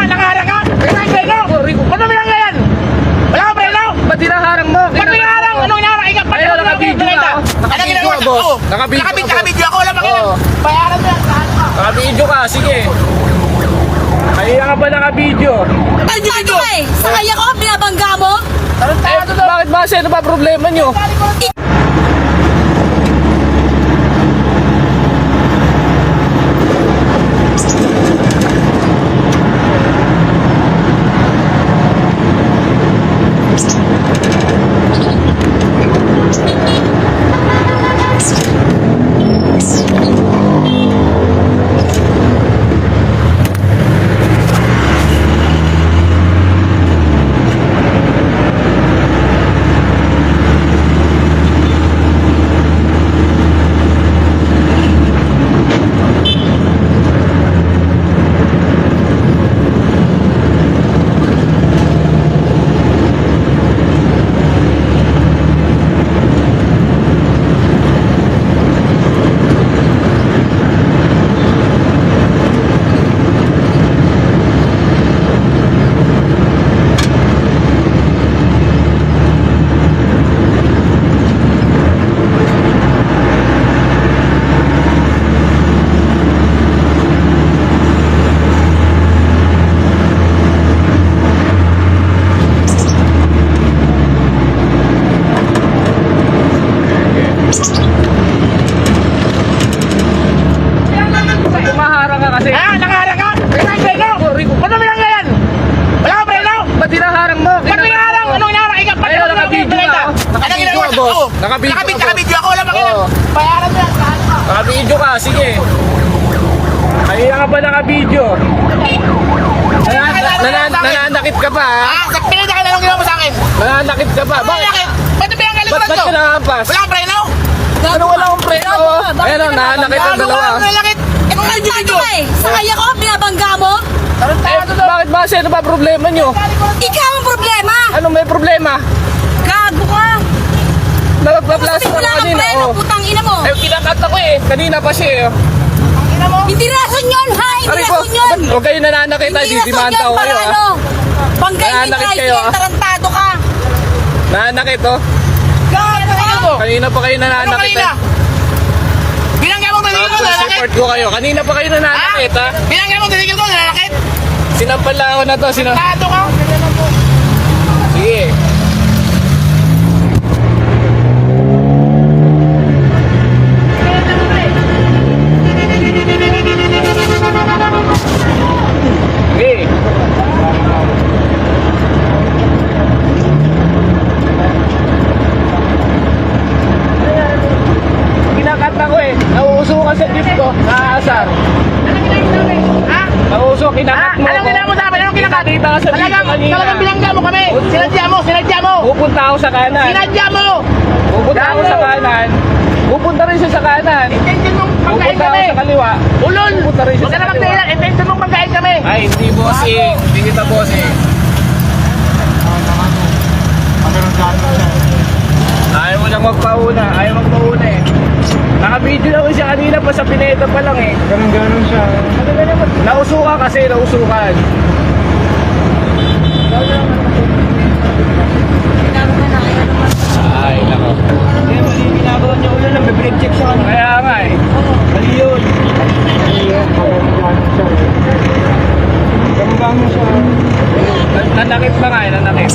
Nakaharang ka? Walang preno? Ba't mo binanggayan? Wala kang preno? Ba't hinaharang mo? Ba't binaharang? Anong hinaharang? Ikaw, Ayun, nakabidyo ka. Nakabidyo ka, boss. Nakabidyo ako, wala makilang. Oo. Bayaran mo yan, saan ka? Nakabidyo ka, sige. Kaya ka ba nakabidyo? Ay, dito eh! Sakay ako, binabangga mo? Bakit ba? Ano ba problema nyo? Umaharang ka kasi. Nakaharang ka? Walang preno? Ba't mo binanggayan? Wala kang preno? Ba't hinaharang mo? Ba't binaharang? Anong hinaharang? Ikaw, Ayun, nakabidyo ka. Nakabidyo ka, boss. Nakabidyo ako, wala makilang. Oo. Bayaran mo yan, saan ka? Nakabidyo ka, sige. Kaya ka ba nakabidyo? Nananakit ka pa, ha? Sa pinita ka na lang ginawa mo sa akin. Nananakit ka pa. Bakit? Ba't pinanggalan mo Ba't lang to? ka nahampas? Wala kang preno? Ano wala akong preno? Ayun, nananakit ang dalawa. Nanakit. Anong Ay, dito eh! Sakay ako, binabangga mo? Bakit ba? Ano ba problema nyo? Ikaw ang problema! Ano may problema? Gago ka! Nagpa-plus Wala ako kang kanina, preno, oh. putang ina mo! Ay, kinakat ako eh. Kanina pa siya, eh. Hindi rason yun, ha? Hindi Aray ko, rason yun! huwag kayo nananakit, ha? Hindi Didimanda rason ko yun kayo, para ha? ano? Banggain ni Nananakit kayo, Trice, ah. tarantado ka! Nananakit, oh. Gago mo. Kanina pa kayo nananakit, kanina? eh. Binangga mong titigil ko, Tapos nanakit. support ko kayo. Kanina pa kayo nananakit, ha? Binangga mong titigil ko, nanakit. Sinampal lang ako na to. Tado ka. Sige. Sige. Kinakat ako eh. Nauuso ka sa jeep ko. Naaasar. Ha? Nauuso, kinakat mo Anong ko. ginawa mo sa amin? Anong kinakat? Nakita ka sa video kanina. Talagang binangga mo kami. Sinadya mo. Pupunta ako sa kanan. Sinadya mo. Pupunta ako sa kanan. Pupunta rin siya sa kanan. Intention mong pagkain Pupunta ako kami. sa kaliwa. Ulol. Pupunta rin siya Huwag ka sa na kaliwa. magdahilan. Intention mong pagkain kami. Ay, hindi bossing. Hindi kita bossing. Ayaw mo lang magpauna. Ayaw magpauna eh. Nakabidyo lang siya kanina pa sa Pineta pa lang eh. Ganun siya. Nausukan kasi, nausukan. Ay, nako. Kaya mali ginagawa niya ulo lang, may brake check siya kanina. Kaya nga eh. Mali yun. Ganun siya. Nanakit pa nga eh, nanakit.